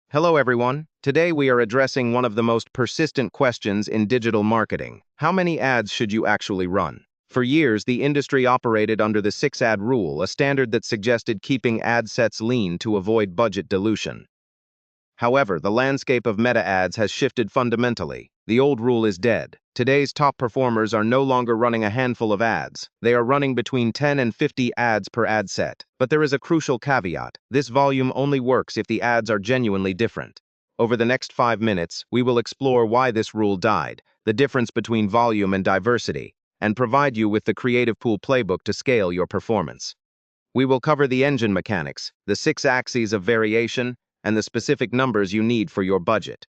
Hello everyone. Today we are addressing one of the most persistent questions in digital marketing. How many ads should you actually run? For years, the industry operated under the 6-ad rule, a standard that suggested keeping ad sets lean to avoid budget dilution. However, the landscape of meta ads has shifted fundamentally. The old rule is dead. Today's top performers are no longer running a handful of ads. They are running between 10 and 50 ads per ad set. But there is a crucial caveat. This volume only works if the ads are genuinely different. Over the next 5 minutes, we will explore why this rule died, the difference between volume and diversity, and provide you with the Creative Pool playbook to scale your performance. We will cover the engine mechanics, the 6 axes of variation, and the specific numbers you need for your budget.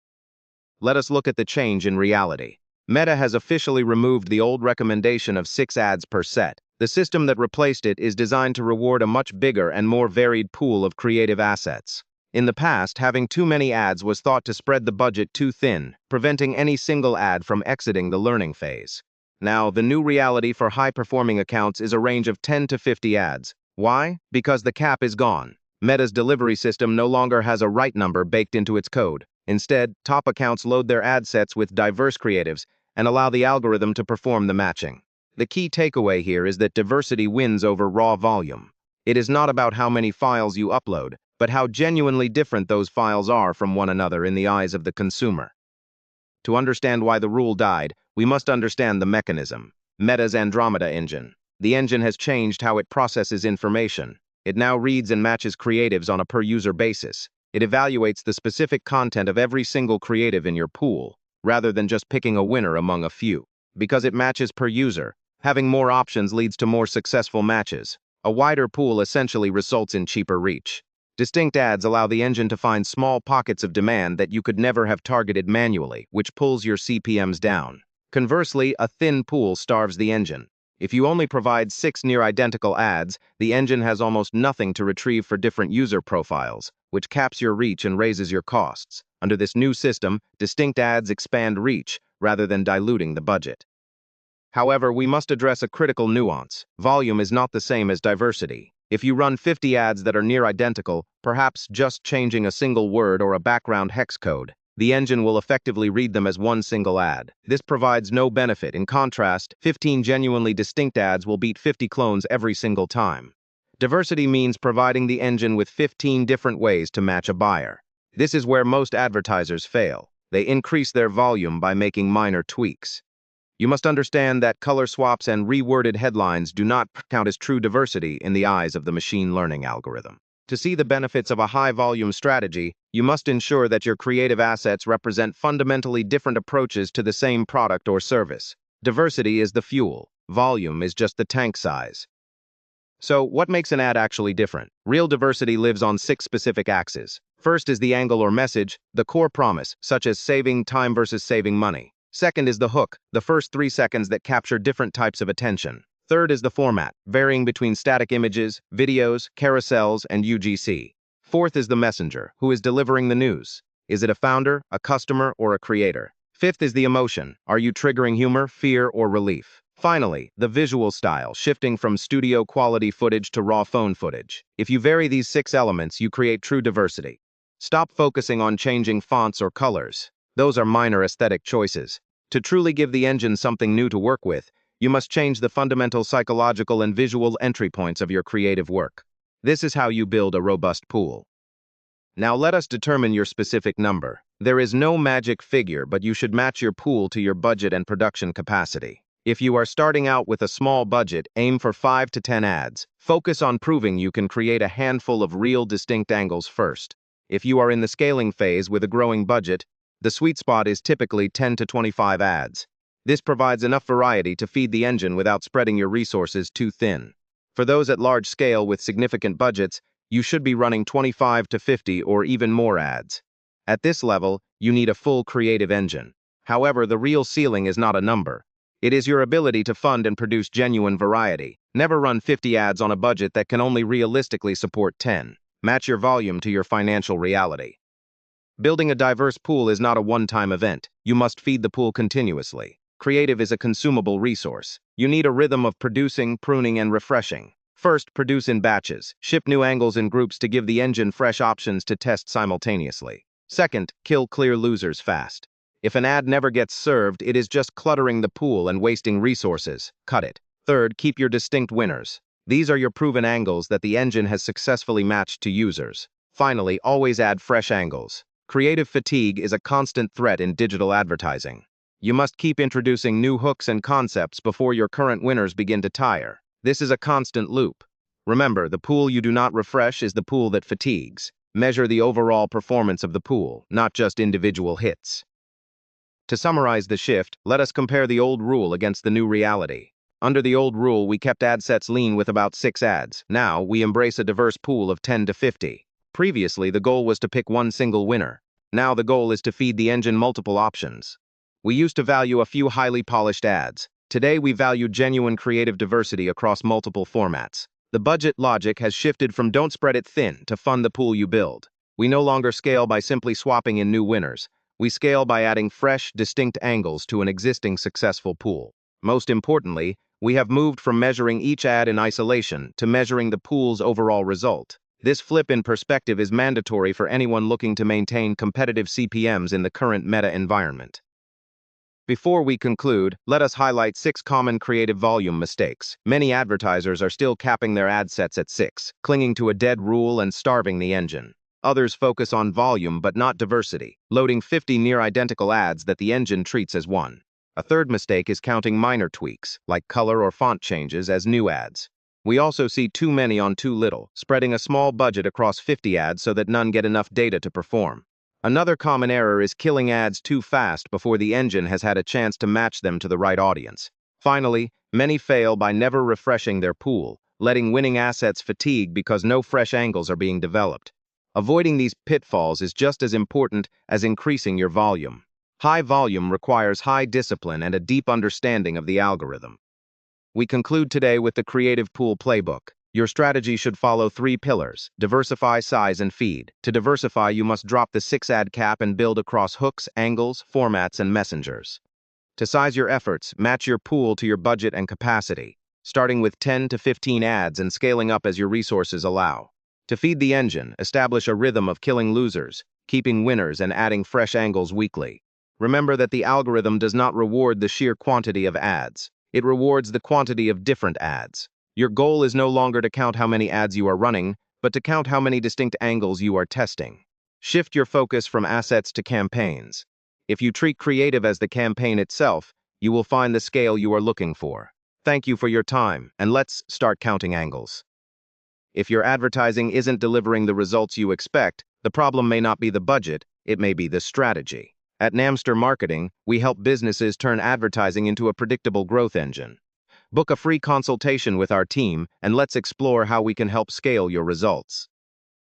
Let us look at the change in reality. Meta has officially removed the old recommendation of 6 ads per set. The system that replaced it is designed to reward a much bigger and more varied pool of creative assets. In the past, having too many ads was thought to spread the budget too thin, preventing any single ad from exiting the learning phase. Now, the new reality for high-performing accounts is a range of 10 to 50 ads. Why? Because the cap is gone. Meta's delivery system no longer has a right number baked into its code. Instead, top accounts load their ad sets with diverse creatives and allow the algorithm to perform the matching. The key takeaway here is that diversity wins over raw volume. It is not about how many files you upload, but how genuinely different those files are from one another in the eyes of the consumer. To understand why the rule died, we must understand the mechanism. Meta's Andromeda engine. The engine has changed how it processes information. It now reads and matches creatives on a per-user basis. It evaluates the specific content of every single creative in your pool, rather than just picking a winner among a few. Because it matches per user, having more options leads to more successful matches. A wider pool essentially results in cheaper reach. Distinct ads allow the engine to find small pockets of demand that you could never have targeted manually, which pulls your CPMs down. Conversely, a thin pool starves the engine. If you only provide 6 near-identical ads, the engine has almost nothing to retrieve for different user profiles, which caps your reach and raises your costs. Under this new system, distinct ads expand reach, rather than diluting the budget. However, we must address a critical nuance. Volume is not the same as diversity. If you run 50 ads that are near-identical, perhaps just changing a single word or a background hex code, the engine will effectively read them as one single ad. This provides no benefit. In contrast, 15 genuinely distinct ads will beat 50 clones every single time. Diversity means providing the engine with 15 different ways to match a buyer. This is where most advertisers fail. They increase their volume by making minor tweaks. You must understand that color swaps and reworded headlines do not count as true diversity in the eyes of the machine learning algorithm. To see the benefits of a high-volume strategy, you must ensure that your creative assets represent fundamentally different approaches to the same product or service. Diversity is the fuel. Volume is just the tank size. So, what makes an ad actually different? Real diversity lives on 6 specific axes. First is the angle or message, the core promise, such as saving time versus saving money. Second is the hook, the first 3 seconds that capture different types of attention. Third is the format, varying between static images, videos, carousels, and UGC. Fourth is the messenger, who is delivering the news. Is it a founder, a customer, or a creator? Fifth is the emotion. Are you triggering humor, fear, or relief? Finally, the visual style, shifting from studio-quality footage to raw phone footage. If you vary these 6 elements, you create true diversity. Stop focusing on changing fonts or colors. Those are minor aesthetic choices. To truly give the engine something new to work with, you must change the fundamental psychological and visual entry points of your creative work. This is how you build a robust pool. Now let us determine your specific number. There is no magic figure, but you should match your pool to your budget and production capacity. If you are starting out with a small budget, aim for 5 to 10 ads. Focus on proving you can create a handful of real distinct angles first. If you are in the scaling phase with a growing budget, the sweet spot is typically 10 to 25 ads. This provides enough variety to feed the engine without spreading your resources too thin. For those at large scale with significant budgets, you should be running 25 to 50 or even more ads. At this level, you need a full creative engine. However, the real ceiling is not a number. It is your ability to fund and produce genuine variety. Never run 50 ads on a budget that can only realistically support 10. Match your volume to your financial reality. Building a diverse pool is not a one-time event. You must feed the pool continuously. Creative is a consumable resource. You need a rhythm of producing, pruning, and refreshing. First, produce in batches. Ship new angles in groups to give the engine fresh options to test simultaneously. Second, kill clear losers fast. If an ad never gets served, it is just cluttering the pool and wasting resources. Cut it. Third, keep your distinct winners. These are your proven angles that the engine has successfully matched to users. Finally, always add fresh angles. Creative fatigue is a constant threat in digital advertising. You must keep introducing new hooks and concepts before your current winners begin to tire. This is a constant loop. Remember, the pool you do not refresh is the pool that fatigues. Measure the overall performance of the pool, not just individual hits. To summarize the shift, let us compare the old rule against the new reality. Under the old rule, we kept ad sets lean with about 6 ads. Now, we embrace a diverse pool of 10 to 50. Previously, the goal was to pick one single winner. Now the goal is to feed the engine multiple options. We used to value a few highly polished ads. Today, we value genuine creative diversity across multiple formats. The budget logic has shifted from don't spread it thin to fund the pool you build. We no longer scale by simply swapping in new winners. We scale by adding fresh, distinct angles to an existing successful pool. Most importantly, we have moved from measuring each ad in isolation to measuring the pool's overall result. This flip in perspective is mandatory for anyone looking to maintain competitive CPMs in the current meta environment. Before we conclude, let us highlight 6 common creative volume mistakes. Many advertisers are still capping their ad sets at 6, clinging to a dead rule and starving the engine. Others focus on volume but not diversity, loading 50 near-identical ads that the engine treats as one. A third mistake is counting minor tweaks, like color or font changes, as new ads. We also see too many on too little, spreading a small budget across 50 ads so that none get enough data to perform. Another common error is killing ads too fast before the engine has had a chance to match them to the right audience. Finally, many fail by never refreshing their pool, letting winning assets fatigue because no fresh angles are being developed. Avoiding these pitfalls is just as important as increasing your volume. High volume requires high discipline and a deep understanding of the algorithm. We conclude today with the Creative Pool Playbook. Your strategy should follow 3 pillars: diversify, size, and feed. To diversify, you must drop the 6 ad cap and build across hooks, angles, formats, and messengers. To size your efforts, match your pool to your budget and capacity, starting with 10 to 15 ads and scaling up as your resources allow. To feed the engine, establish a rhythm of killing losers, keeping winners, and adding fresh angles weekly. Remember that the algorithm does not reward the sheer quantity of ads. It rewards the quantity of different ads. Your goal is no longer to count how many ads you are running, but to count how many distinct angles you are testing. Shift your focus from assets to campaigns. If you treat creative as the campaign itself, you will find the scale you are looking for. Thank you for your time, and let's start counting angles. If your advertising isn't delivering the results you expect, the problem may not be the budget, it may be the strategy. At Namster Marketing, we help businesses turn advertising into a predictable growth engine. Book a free consultation with our team, and let's explore how we can help scale your results.